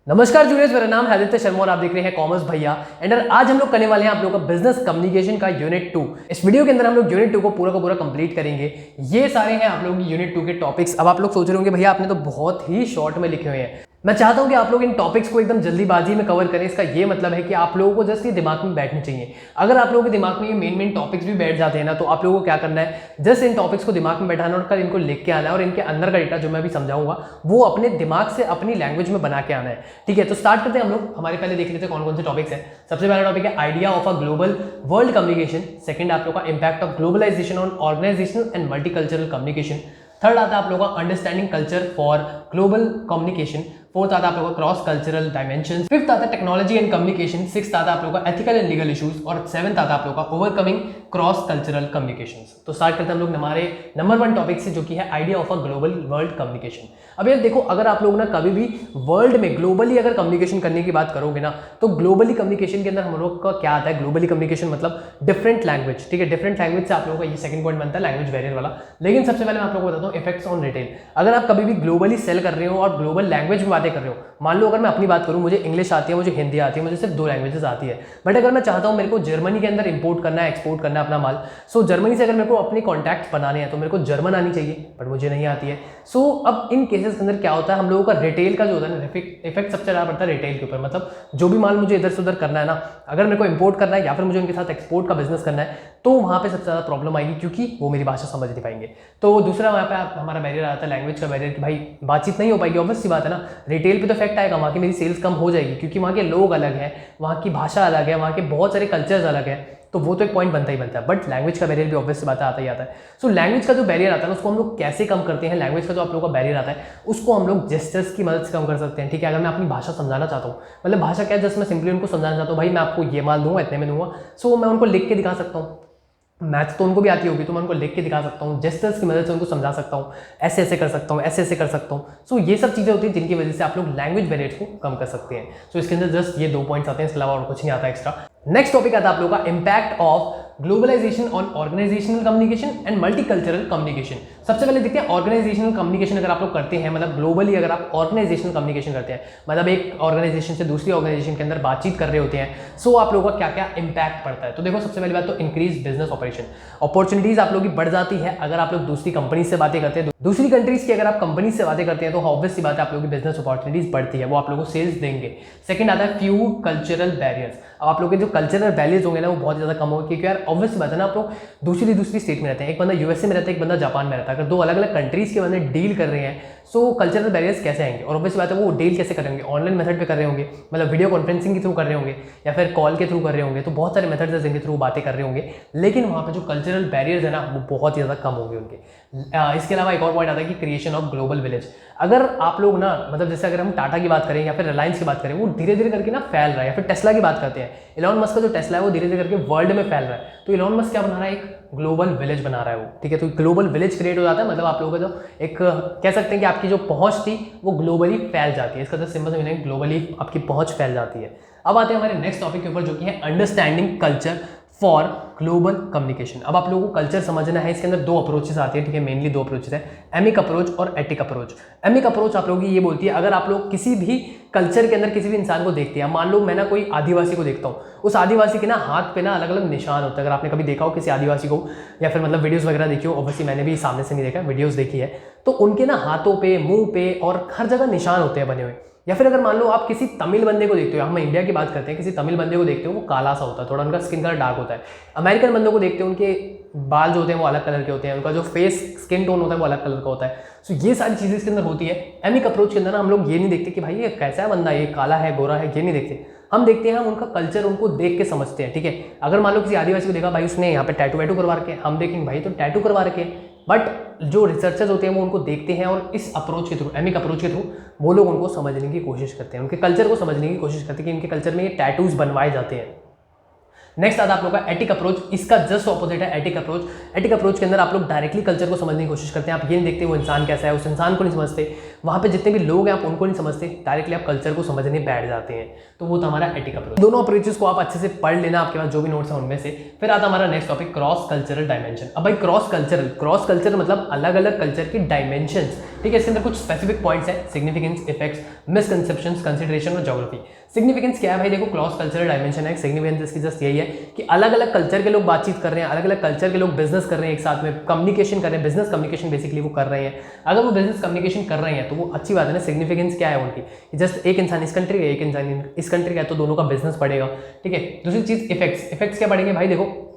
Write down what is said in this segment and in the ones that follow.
नमस्कार जूनियर्स, मेरा नाम है आदित्य शर्मा और आप देख रहे हैं कॉमर्स भैया। एंड आज हम लोग करने वाले हैं आप लोगों का बिजनेस कम्युनिकेशन का यूनिट 2। इस वीडियो के अंदर हम लोग यूनिट 2 को पूरा का पूरा कंप्लीट करेंगे। ये सारे हैं आप लोगों की यूनिट 2 के टॉपिक्स। अब आप लोग सोच रहे होंगे भैया आपने तो बहुत ही शॉर्ट में लिखे हुए हैं। मैं चाहता हूं कि आप लोग इन टॉपिक्स को एकदम जल्दीबाजी में कवर करें। इसका ये मतलब है कि आप लोगों को जस्ट ये दिमाग में बैठने चाहिए। अगर आप लोगों के दिमाग में ये मेन टॉपिक्स भी बैठ जाते हैं ना, तो आप लोगों को क्या करना है, जस्ट इन टॉपिक्स को दिमाग में बैठाना और कल इनको लिख के आना है और इनके अंदर का डेटा जो मैं भी समझाऊंगा वो अपने दिमाग से अपनी लैंग्वेज में बना के आना है। ठीक है, तो स्टार्ट करते हैं हम लोग। हमारे पहले देख लेते हैं कौन कौन से टॉपिक्स हैं। सबसे पहला टॉपिक है idea of a global world communication. Second आप लोग का impact of globalization on organizational and multicultural communication. Third आता है आप लोगों का understanding culture for global communication. Fourth आता है आप लोगों का क्रॉस कल्चरल डायमेंशन। फिफ्थ आता है टेक्नोलॉजी एंड कम्युनिकेशन। सिक्स्थ आता है आप लोगों का एथिकल एंड लीगल इश्यूज। और सेवंथ आता है आप लोगों का ओवरकमिंग क्रॉस कल्चरल कम्युनिकेशंस। तो स्टार्ट करते हैं हम लोग हमारे नंबर 1 टॉपिक से, जो कि है idea of a global world communication. अब यार देखो, अगर आप लोग ना कभी भी वर्ल्ड में ग्लोबली अगर कम्युनिकेशन करने की बात करोगे ना, तो ग्लोबली कम्युनिकेशन के अंदर हम लोग का क्या आता है, ग्लोबली कम्युनिकेशन मतलब डिफरेंट लैंग्वेज। ठीक है, डिफरेंट लैंग्वेज से आप लोगों का ये सेकंड पॉइंट बनता है, लैंग्वेज बैरियर वाला। लेकिन सबसे पहले मैं आप लोगों को बताता हूँ इफेक्ट्स ऑन रिटेल। अगर आप कभी भी ग्लोबली सेल कर रहे हो और ग्लोबल लैंग्वेज में बातें कर रहे हो, मान लो अगर मैं अपनी बात करूं, मुझे इंग्लिश आती है, मुझे हिंदी आती है, मुझे सिर्फ 2 लैंग्वेजेस आती है। बट अगर मैं चाहता हूं मेरे को जर्मनी के अंदर इंपोर्ट करना है, एक्सपोर्ट करना है अपना माल, सो जर्मनी से अगर मेरे को अपने कॉन्टैक्ट बनाने हैं तो मेरे को जर्मन आनी चाहिए, बट मुझे नहीं आती है। सो अब इन केसेस के अंदर क्या होता है, हम लोगों का रिटेल का जो होता है ना, इफेक्ट सबसे ज़्यादा पड़ता है रिटेल के ऊपर। मतलब जो भी माल मुझे इधर से उधर करना है ना, अगर मेरे को इंपोर्ट करना है या फिर मुझे उनके साथ एक्सपोर्ट का बिजनेस करना है, तो वहाँ पे सबसे ज़्यादा प्रॉब्लम आएगी, क्योंकि वो मेरी भाषा समझ नहीं पाएंगे। तो दूसरा वहाँ पे हमारा बैरियर आता है लैंग्वेज का बैरियर, कि भाई बातचीत नहीं हो पाएगी। ऑब्वियस सी बात है ना, रिटेल पे तो इफेक्ट आएगा, वहाँ की मेरी सेल्स कम हो जाएगी, क्योंकि वहाँ के लोग अलग हैं, वहाँ की भाषा अलग है, वहाँ के बहुत सारे कल्चर्स अलग हैं। तो वो तो एक पॉइंट बनता ही बनता है। बट लैंग्वेज का बैरियर भी ऑब्वियस सी बात आता ही आता है। सो लैंग्वेज का जो बैरियर आता है ना, उसको हम लोग कैसे कम करते हैं। लैंग्वेज का जो आप लोगों का बैरियर आता है, उसको हम लोग जेस्चर्स की मदद से कम कर सकते हैं। ठीक है, अगर मैं अपनी भाषा समझाना चाहता हूँ, मतलब भाषा क्या है, जस्ट मैं सिंपली उनको समझाना चाहता हूँ, भाई मैं आपको ये माल दूंगा, इतने में दूंगा। सो मैं उनको लिख के दिखा सकता हूँ। मैथ्स तो उनको भी आती होगी, तो मैं उनको लिख के दिखा सकता हूँ, जेस्चर्स की मदद से उनको समझा सकता हूँ, ऐसे ऐसे कर सकता हूँ, ऐसे ऐसे कर सकता हूँ। सो ये सब चीज़ें होती हैं जिनकी वजह से आप लोग लैंग्वेज बैरियर्स को कम कर सकते हैं। सो इसके अंदर जस्ट ये 2 पॉइंट्स आते हैं, इसके अलावा और कुछ नहीं आता एक्स्ट्रा। नेक्स्ट टॉपिक आता है आप लोगों का impact of globalization on organizational communication and multicultural communication. सबसे पहले देखते हैं ऑर्गेनाइजेशनल कम्युनिकेशन अगर आप लोग करते हैं, मतलब ग्लोबली अगर आप ऑर्गेनाइजेशनल कम्युनिकेशन करते हैं, मतलब एक ऑर्गेनाइजेशन से दूसरी ऑर्गेनाइजेशन के अंदर बातचीत कर रहे होते हैं, सो आप लोगों का क्या क्या इंपैक्ट पड़ता है। तो देखो, सबसे पहली बात तो इंक्रीज बिजनेस ऑपरेशन, अपॉर्चुनिटीज आप लोगों की बढ़ जाती है। अगर आप लोग दूसरी कंपनी से बातें करते हैं, दूसरी कंट्रीज की अगर आप कंपनी से बातें करते हैं, तो ऑब्वियस सी बात है आप लोगों की बिजनेस अपॉर्चुनिटीज बढ़ती है, वो आप लोगों को सेल्स देंगे। सेकंड आता है फ्यू कल्चरल बैरियर्स। अब आप लोग के जो कल्चरल बैरियर्स होंगे ना, वो बहुत ज़्यादा कम होंगे, क्योंकि यार ऑब्वियस बात है ना, आप लोग दूसरी स्टेट में रहते हैं, एक बंदा यूएसए में रहता है, एक बंदा जापान में रहता है। अगर 2 अलग अलग कंट्रीज के बंदे डील कर रहे हैं, सो कल्चरल बैरियर्स कैसे आएंगे। और ऑब्वियस बात है वो डील कैसे करेंगे, ऑनलाइन मेथड पे कर रहे होंगे, मतलब वीडियो कॉन्फ्रेंसिंग के थ्रू कर रहे होंगे या फिर कॉल के थ्रू कर रहे होंगे। तो बहुत सारे मेथड्स हैं जिनके थ्रू बातें कर रहे होंगे, लेकिन वहाँ पे जो कल्चरल बैरियर्स है ना, वो बहुत ज़्यादा कम होंगे उनके। इसके अलावा एक और पॉइंट आता है कि क्रिएशन ऑफ ग्लोबल विलेज। अगर आप लोग ना, मतलब जैसे अगर हम टाटा की बात करें या फिर रिलायंस की बात करें, वो धीरे धीरे करके ना फैल रहा है, या फिर टेस्ला की बात करते हैं, इलॉन मस्क का जो टेस्ला है वो धीरे धीरे करके वर्ल्ड में फैल रहा है। तो इलॉन मस्क क्या बना रहा है, एक ग्लोबल विलेज बना रहा है वो। ठीक है, तो ग्लोबल विलेज क्रिएट हो जाता है, मतलब आप लोगों का जो एक कह सकते हैं कि आपकी जो पहुंच थी वो ग्लोबली फैल जाती है। इसका जो सिंपल मीनिंग, ग्लोबली आपकी पहुंच फैल जाती है। अब आते हैं हमारे नेक्स्ट टॉपिक के ऊपर, जो कि है understanding culture for global communication. अब आप लोगों को कल्चर समझना है, इसके अंदर 2 अप्रोचेस आती है। ठीक है, मेनली 2 अप्रोचेस है, एमिक अप्रोच और एटिक अप्रोच। एमिक अप्रोच आप लोगों की ये बोलती है, अगर आप लोग किसी भी कल्चर के अंदर किसी भी इंसान को देखते हैं, मान लो मैं ना कोई आदिवासी को देखता हूँ, उस आदिवासी के ना हाथ पे ना अलग अलग निशान होते हैं। अगर आपने कभी देखा हो किसी आदिवासी को, या फिर मतलब वीडियोस वगैरह देखी हो, ऑब्वियसली मैंने भी सामने से नहीं देखा, वीडियोस देखी है, तो उनके ना हाथों पे, मुंह पे और हर जगह निशान होते हैं बने हुए। या फिर अगर मान लो आप किसी तमिल बंदे को देखते हो, हम इंडिया की बात करते हैं, किसी तमिल बंदे को देखते हो, वो काला सा होता है, थोड़ा उनका स्किन कलर डार्क होता है। अमेरिकन बंदों को देखते हो, उनके बाल जो होते हैं वो अलग कलर के होते हैं, उनका जो फेस स्किन टोन होता है वो अलग कलर का होता है। सो ये सारी चीज़ें इसके अंदर होती है। एमिक अप्रोच के अंदर ना हम लोग ये नहीं देखते कि भाई ये कैसा है बंदा, ये काला है, गोरा है, ये नहीं देखते। हम देखते हैं, हम उनका कल्चर उनको देख के समझते हैं। ठीक है, अगर मान लो किसी आदिवासी को देखा, भाई उसने यहाँ पे टैटू वैटू करवा रखे, हम देखेंगे भाई तो टैटू करवा रखे। बट जो रिसर्चर्स होते हैं वो उनको देखते हैं, और इस अप्रोच के थ्रू, एमिक अप्रोच के थ्रू, वो लोग उनको समझने की कोशिश करते हैं, उनके कल्चर को समझने की कोशिश करते हैं कि इनके कल्चर में ये टैटूज बनवाए जाते हैं। नेक्स्ट आता है आप लोग का एटिक अप्रोच। इसका जस्ट ऑपोजिट है एटिक अप्रोच। एटिक अप्रोच के अंदर आप लोग डायरेक्टली कल्चर को समझने की कोशिश करते हैं। आप ये नहीं देखते वो इंसान कैसा है, उस इंसान को नहीं समझते, वहाँ पे जितने भी लोग हैं आप उनको नहीं समझते, डायरेक्टली आप कल्चर को समझने बैठ जाते हैं। तो वो था हमारा एटिक अप्रोच। दोनों अप्रोचेस को आप अच्छे से पढ़ लेना, आपके पास जो भी नोट्स हैं उनमें से। फिर आता हमारा next topic cross cultural dimension. अब भाई क्रॉस कल्चरल मतलब अलग अलग कल्चर के डायमेंशंस, ठीक है। इसके अंदर कुछ स्पेसिफिक पॉइंट्स हैं, सिग्निफिकेंस, इफेक्ट्स, मिसकंसेप्शंस, कंसिडरेशन और ज्योग्राफी। सिग्निफिकेंस क्या है भाई, देखो क्रॉस कल्चरल डायमेंशन है। सिग्निफिकेंस इसकी जस्ट यही है कि अलग अलग कल्चर के लोग बातचीत कर रहे हैं, अलग अलग कल्चर के लोग बिजनेस कर रहे हैं, एक साथ में कम्युनिकेशन कर रहे हैं, बिजनेस कम्युनिकेशन बेसिकली वो कर रहे हैं। अगर वो बिजनेस कम्युनिकेशन कर रहे हैं तो वो अच्छी बात है ना। सिग्निफिकेंस क्या है उनकी, जस्ट एक इंसान इस कंट्री का, एक इंसान इस कंट्री का है, तो दोनों का बिजनेस बढ़ेगा, ठीक है। दूसरी चीज इफेक्ट्स, इफेक्ट्स क्या बढ़ेंगे भाई, देखो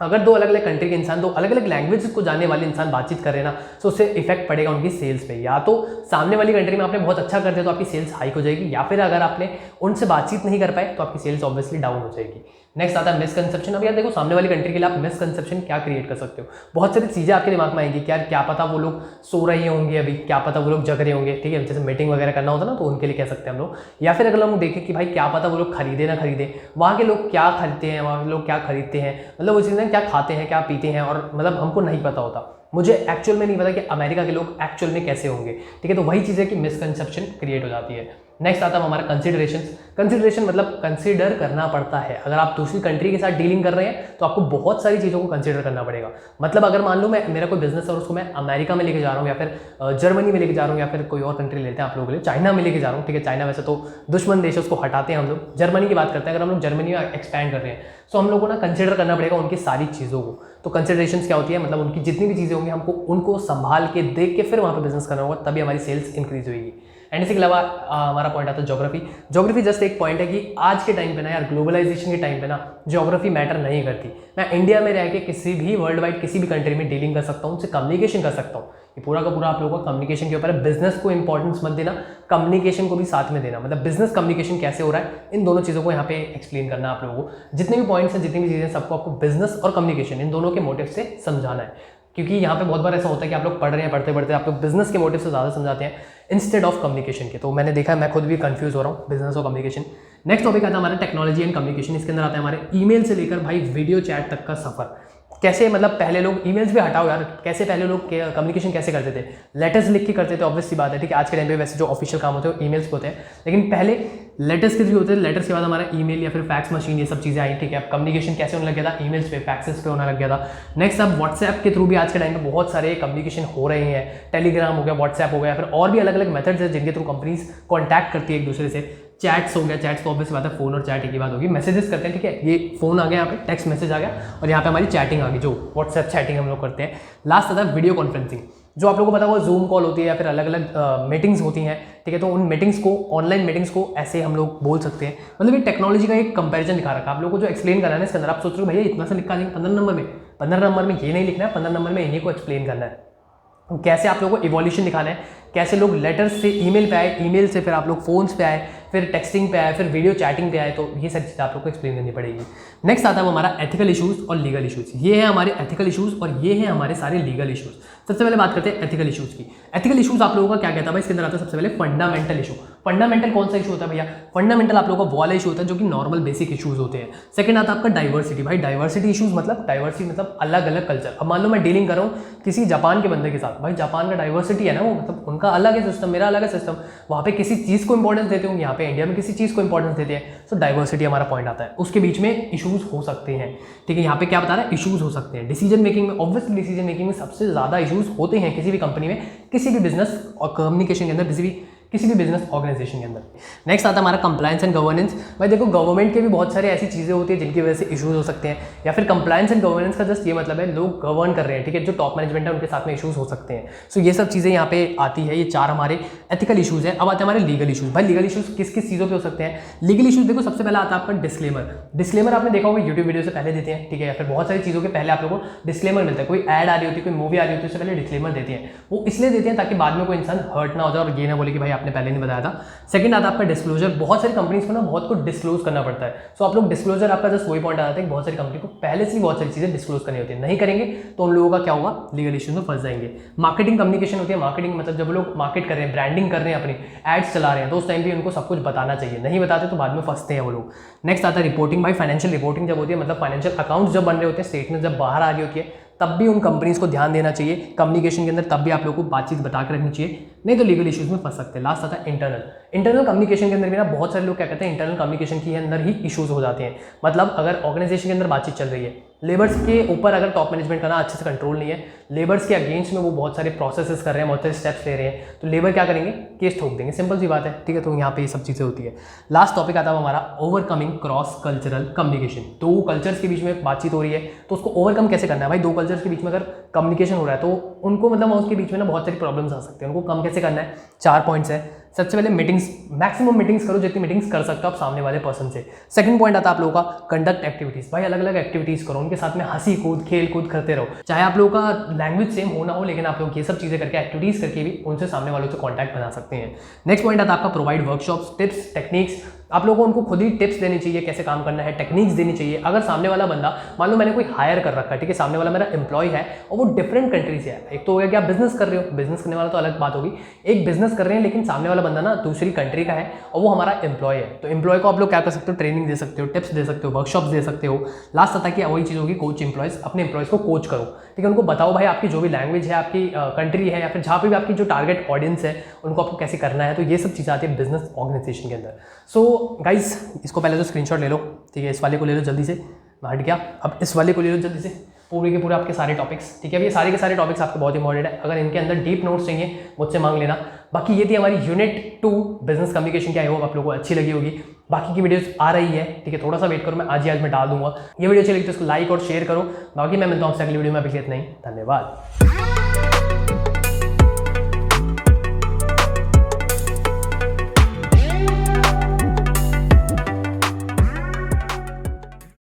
अगर दो अलग अलग कंट्री के इंसान, दो अलग अलग लैंग्वेज को जानने वाले इंसान बातचीत कर रहे हैं ना, तो उससे इफेक्ट पड़ेगा उनकी सेल्स पे। या तो सामने वाली कंट्री में आपने बहुत अच्छा कर दिया तो आपकी सेल्स हाइक हो जाएगी, या फिर अगर आपने उनसे बातचीत नहीं कर पाए तो आपकी सेल्स ऑब्वियसली डाउन हो जाएगी। नेक्स्ट आता है मिसकंसेप्शन। अब यार देखो सामने वाली कंट्री के लिए आप मिसकंसेप्शन क्या क्रिएट कर सकते हो, बहुत सारी चीज़ें आपके दिमाग में आएंगी कि यार क्या पता वो लोग सो रहे होंगे अभी, क्या पता वो लोग जग रहे होंगे, ठीक है। जैसे मीटिंग वगैरह करना होता है ना, तो उनके लिए कह सकते हैं हम लोग। या फिर अगर हम देखें कि भाई क्या पता वो लोग खरीदे ना खरीदे, वहाँ के लोग क्या खरीदते हैं, वहाँ के लोग क्या खरीदते हैं, मतलब वो चीज़ें क्या खाते हैं, क्या पीते हैं, और मतलब हमको नहीं पता होता। मुझे एक्चुअल में नहीं पता कि अमेरिका के लोग एक्चुअल में कैसे होंगे, ठीक है। तो वही चीज़ है कि मिसकंसेप्शन क्रिएट हो जाती है। नेक्स्ट आता है हमारा कंसिडरेशन। कंसिडरेशन मतलब कंसिडर करना पड़ता है। अगर आप दूसरी कंट्री के साथ डीलिंग कर रहे हैं तो आपको बहुत सारी चीज़ों को कंसिडर करना पड़ेगा। मतलब अगर मान लो मेरा कोई बिजनेस है और उसको मैं अमेरिका में लेके जा रहा हूँ, या फिर जर्मनी में लेके जा रहा हूँ, या फिर कोई और कंट्री लेते हैं आप लोगों के लिए, चाइना में लेके जा रहा हूँ, ठीक है। चाइना वैसे तो दुश्मन देश है, उसको हटाते हैं हम लोग। जर्मनी की बात करते हैं, अगर हम लोग जर्मनी में एक्सपैंड कर रहे हैं तो हम लोग को ना कंसिडर करना पड़ेगा उनकी सारी चीज़ों को। तो कंसिडरेशन क्या होती है, मतलब उनकी जितनी भी चीज़ें होंगी हमको उनको संभाल के देख के फिर वहाँ पे बिजनेस करना होगा, तभी हमारी सेल्स इंक्रीज होगी। एंड इसके अलावा हमारा पॉइंट आता है ज्योग्राफी। ज्योग्राफी जस्ट एक पॉइंट है कि आज के टाइम पे ना यार, ग्लोबलाइजेशन के टाइम पे ना ज्योग्राफी मैटर नहीं करती। मैं इंडिया में रह के किसी भी वर्ल्ड वाइड किसी भी कंट्री में डीलिंग कर सकता हूँ, उनसे कम्युनिकेशन कर सकता हूँ। ये पूरा का पूरा आप लोगों का कम्युनिकेशन के ऊपर है। बिजनेस को इंपॉर्टेंस मत देना, कम्युनिकेशन को भी साथ में देना। मतलब बिजनेस कम्युनिकेशन कैसे हो रहा है, इन दोनों चीज़ों को यहाँ पे एक्सप्लेन करना है आप लोगों को। जितने भी पॉइंट्स हैं, जितनी भी चीज़ें, सबको आपको बिजनेस और कम्युनिकेशन इन दोनों के मोटिव से समझाना है। क्योंकि यहाँ पे बहुत बार ऐसा होता है कि आप लोग पढ़ रहे हैं, पढ़ते पढ़ते आप लोग बिजनेस के मोटिव से ज़्यादा समझाते हैं इंस्टेड ऑफ कम्युनिकेशन के। तो मैंने देखा है, मैं खुद भी कंफ्यूज हो रहा हूँ बिजनेस और कम्युनिकेशन। नेक्स्ट टॉपिक आता है हमारा टेक्नोलॉजी एंड कम्युनिकेशन। इसके अंदर आता है हमारे ईमेल से लेकर भाई वीडियो चैट तक का सफर। कैसे, मतलब पहले लोग ईमेल्स भी हटाओ यार, कैसे पहले लोग कम्युनिकेशन कैसे करते थे, लेटर्स लिख के करते थे, ऑब्वियस सी बात है, ठीक है। आज के टाइम पे वैसे जो ऑफिशियल काम होते हैं ईमेल्स होते हैं, लेकिन पहले लेटर्स के थ्रू होते थे। लेटर्स के बाद हमारा ईमेल या फिर फैक्स मशीन, ये सब चीज़ें आई, ठीक है। अब कम्युनिकेशन कैसे होने लग गया था, ईमेल्स पे, फैक्सेस पे होने लग गया था। नेक्स्ट अब व्हाट्सएप के थ्रू भी आज के टाइम पे बहुत सारे कम्युनिकेशन हो रहे हैं। टेलीग्राम हो गया, व्हाट्सएप हो गया, फिर और भी अलग अलग मेथड्स हैं जिनके थ्रू कंपनीज कॉन्टैक्ट करती है एक दूसरे से। चैट्स हो गया, चैट्स तो ऑब्वियस बात है, फोन और चैट एक ही बात होगी। मैसेजेस करते हैं, ठीक है। ये फोन आ गया, यहाँ पे टेक्स्ट मैसेज आ गया, और यहाँ पे हमारी चैटिंग आ गई, जो व्हाट्सएप चैटिंग हम लोग करते हैं। लास्ट आता है वीडियो कॉन्फ्रेंसिंग, जो आप लोगों को पता होगा जूम कॉल होती है या फिर अलग अलग मीटिंग्स होती हैं, ठीक है। तो उन मीटिंग्स को, ऑनलाइन मीटिंग्स को ऐसे हम लोग बोल सकते हैं। मतलब ये टेक्नोलॉजी का एक कंपैरिजन दिखा रखा है आप लोगों को, जो एक्सप्लेन करना है इसके अंदर। आप सोच रहे हो भैया इतना सा लिखा देंगे 15 नंबर में, 15 नंबर में ये नहीं लिखना है, 15 नंबर में इन्हीं को एक्सप्लेन करना है। कैसे आप लोगों को इवोल्यूशन दिखाना है, कैसे लोग लेटर्स से ईमेल पे आए, ईमेल से फिर आप लोग फोन्स पे आए, फिर टेक्सटिंग पे आए, फिर वीडियो चैटिंग पे आए, तो ये सारी चीज़ें आप लोग को एक्सप्लेन करनी पड़ेगी। नेक्स्ट आता है हमारा एथिकल इशूज़ और लीगल इशूज़। ये है हमारे एथिकल इशूज़ और ये है हमारे सारे लीगल इशूज़। सबसे पहले बात करते हैं एथिकल इशूज़ की। एथिकल इशूज़ आप लोगों का क्या कहता है भाई, इसके अंदर आता है सबसे पहले फंडामेंटल इशू। फंडामेंटल कौन सा इशू होता है भैया, फंडामेंटल आप लोगों का वो वाला इशू होता है जो कि नॉर्मल बेसिक इशूज़ होते हैं। सेकंड आता है आपका डाइवर्सिटी। भाई डाइवर्सिटी इशूज़ मतलब, डाइवर्सिटी मतलब अलग अलग कल्चर। अब मान लो मैं डीलिंग कर रहा हूँ किसी जापान के बंदे के साथ, भाई जापान का डाइवर्सिटी है ना, वो मतलब उनका अलग है सिस्टम, मेरा अलग है सिस्टम। वहाँ पे किसी चीज़ को इंपॉर्टेंस देते होंगे, यहाँ पे इंडिया में किसी चीज़ को इंपॉर्टेंस देते हैं। तो डाइवर्सिटी हमारा पॉइंट आता है। उसके बीच में इशूज़ हो सकते हैं, ठीक है। यहाँ पे क्या बता रहा है, इशूज़ हो सकते हैं। डिसीजन मेकिंग में, ऑब्वियसली डिसीजन मेकिंग में सबसे ज़्यादा इशूज़ होते हैं किसी भी कंपनी में, किसी भी बिजनेस और कम्युनिकेशन के अंदर, किसी भी बिजनेस ऑर्गेनाइजेशन के अंदर। नेक्स्ट आता है हमारा कंप्लायंस एंड गवर्नेंस। भाई देखो गवर्नमेंट के भी बहुत सारी ऐसी चीज़ें होती है जिनकी वजह से इशूज़ हो सकते हैं, या फिर कंप्लायंस एंड गवर्नेंस का जस्ट ये मतलब है लोग गवर्न कर रहे हैं, ठीक है। जो टॉप मैनेजमेंट है उनके साथ में इशूज़ हो सकते हैं। सो ये सब चीज़ें यहाँ पे आती है। ये चार हमारे एथिकल इशूज़ हैं। अब आते हैं हमारे लीगल इशूज़। भाई लीगल इशूज़ किस किस चीज़ों पर हो सकते हैं। लीगल इशूज़ देखो सबसे पहले आता है आपका डिस्क्लेमर। डिस्क्लेमर आपने देखा होगा यूट्यूब वीडियो से पहले देते हैं, ठीक है। या फिर बहुत सारी चीज़ों के पहले आप लोगों को डिस्क्लेमर मिलता है। कोई ऐड आ रही होती है, कोई मूवी आ रही होती है, उससे पहले डिस्क्लेमर देते हैं। वो इसलिए देते हैं ताकि बाद में कोई इंसान हर्ट ना हो जाए और ये ना बोले कि भाई आपने पहले नहीं बताया था। सेकंड आता है आपका डिस्क्लोजर। बहुत सारी कंपनीज को ना बहुत कुछ डिस्क्लोज करना पड़ता है। सो आप लोग डिस्क्लोजर, आपका जस्ट वही पॉइंट आ जाता है कि बहुत सारी कंपनी को पहले से ही बहुत सारी चीजें डिस्क्लोज करनी होती है। नहीं करेंगे तो उन लोगों का क्या होगा, लीगल इश्यूज में फंस जाएंगे। मार्केटिंग कम्युनिकेशन होती है। मार्केटिंग मतलब जब लोग मार्केट कर रहे हैं, ब्रांडिंग कर रहे हैं, अपनी एड्स चला रहे हैं, तो उस टाइम भी उनको सब कुछ बताना चाहिए। नहीं बताते तो बाद में फंसते हैं वो लोग। नेक्स्ट आता है रिपोर्टिंग। भाई फाइनेंशियल रिपोर्टिंग जब होती है, मतलब फाइनेंशियल अकाउंट्स जब बन रहे होते हैं, स्टेटमेंट जब बाहर आ रही होती है, तब भी उन कंपनीज को ध्यान देना चाहिए कम्युनिकेशन के अंदर। तब भी आप लोगों को बातचीत बता के रखनी चाहिए, नहीं तो लीगल इश्यूज में फंस सकते हैं। लास्ट आता है इंटरनल कम्युनिकेशन के अंदर भी ना बहुत सारे लोग क्या कहते हैं, इंटरनल कम्युनिकेशन के अंदर ही इश्यूज हो जाते हैं। मतलब अगर ऑर्गेनाइजेशन के अंदर बातचीत चल रही है, लेबर्स के ऊपर अगर टॉप मैनेजमेंट का ना अच्छे से कंट्रोल नहीं है, लेबर्स के अगेंस्ट में वो बहुत सारे प्रोसेसेस कर रहे हैं, बहुत सारे स्टेप्स ले रहे हैं, तो लेबर क्या करेंगे, केस ठोक देंगे, सिंपल सी बात है, ठीक है। तो यहाँ पे ये सब चीज़ें होती है। लास्ट टॉपिक आता है हमारा ओवरकमिंग क्रॉस कल्चरल कम्युनिकेशन। दो कल्चर्स के बीच में बातचीत हो रही है, तो उसको ओवरकम कैसे करना है भाई। दो कल्चर्स के बीच में अगर कम्युनिकेशन हो रहा है तो उनको मतलब उसके बीच में ना बहुत सारी प्रॉब्लम्स आ सकते हैं, उनको कम कैसे करना है। 4 पॉइंट्स है। सबसे पहले मीटिंग्स, मैक्सिमम मीटिंग्स करो, जितनी मीटिंग्स कर सकते हो आप सामने वाले पर्सन से। सेकंड पॉइंट आता है आप लोगों का कंडक्ट एक्टिविटीज़। भाई अलग अलग एक्टिविटीज़ करो, उनके साथ में हंसी कूद खेल कूद करते रहो, चाहे आप लोगों का लैंग्वेज सेम हो ना हो, लेकिन आप लोग ये सब चीज़ें करके एक्टिविटीज़ करके भी उनसे सामने वालों से कॉन्टैक्ट बना सकते हैं। नेक्स्ट पॉइंट आता है आपका प्रोवाइड वर्कशॉप्स, टिप्स, टेक्निक्स। आप लोगों को उनको खुद ही टिप्स देनी चाहिए, कैसे काम करना है, टेक्निक्स देनी चाहिए। अगर सामने वाला बंदा, मान लो मैंने कोई हायर कर रखा है, ठीक है, सामने वाला मेरा एम्प्लॉय है और वो डिफरेंट कंट्री से है। एक तो हो गया कि आप बिजनेस कर रहे हो, बिजनेस करने वाला तो अलग बात होगी, एक बिजनेस कर रहे हैं लेकिन सामने वाला बंदा ना दूसरी कंट्री का है और वो हमारा एम्प्लॉय है, तो एम्प्लॉय को आप लोग क्या कर सकते हो, ट्रेनिंग दे सकते हो, टिप्स दे सकते हो, वर्कशॉप्स दे सकते हो। लास्ट आता है कि वही चीज़ होगी, कोच एम्प्लॉयज़, अपने एम्प्लॉयज़ को कोच करो, ठीक है, उनको बताओ भाई आपकी जो भी लैंग्वेज है, आपकी कंट्री है, या फिर जहाँ पे भी आपकी जो टारगेट ऑडियंस है उनको आपको कैसे करना है। तो ये सब चीज़ें आती है बिजनेस ऑर्गेनाइजेशन के अंदर। सो गाइज इसको पहले तो स्क्रीनशॉट ले लो, ठीक है, इस वाले को ले लो जल्दी से, मैं हट गया। अब इस वाले को ले लो जल्दी से, पूरे के पूरे आपके सारे टॉपिक्स, ठीक है। अब ये सारे के सारे टॉपिक्स आपके बहुत इंपॉर्टेंट है, अगर इनके अंदर डीप नोट्स चाहिए मुझसे मांग लेना। बाकी ये थी हमारी यूनिट 2 बिजनेस कम्युनिकेशन की। आई होप आप लोगों को अच्छी लगी होगी। बाकी की वीडियोस आ रही है, ठीक है, थोड़ा सा वेट करो, मैं आज ही आज मैं डाल दूंगा। ये वीडियो अच्छी लगी तो इसको लाइक और शेयर करो। बाकी मैं मिलता हूँ आपसे अगली वीडियो में, अभी इतना ही, धन्यवाद।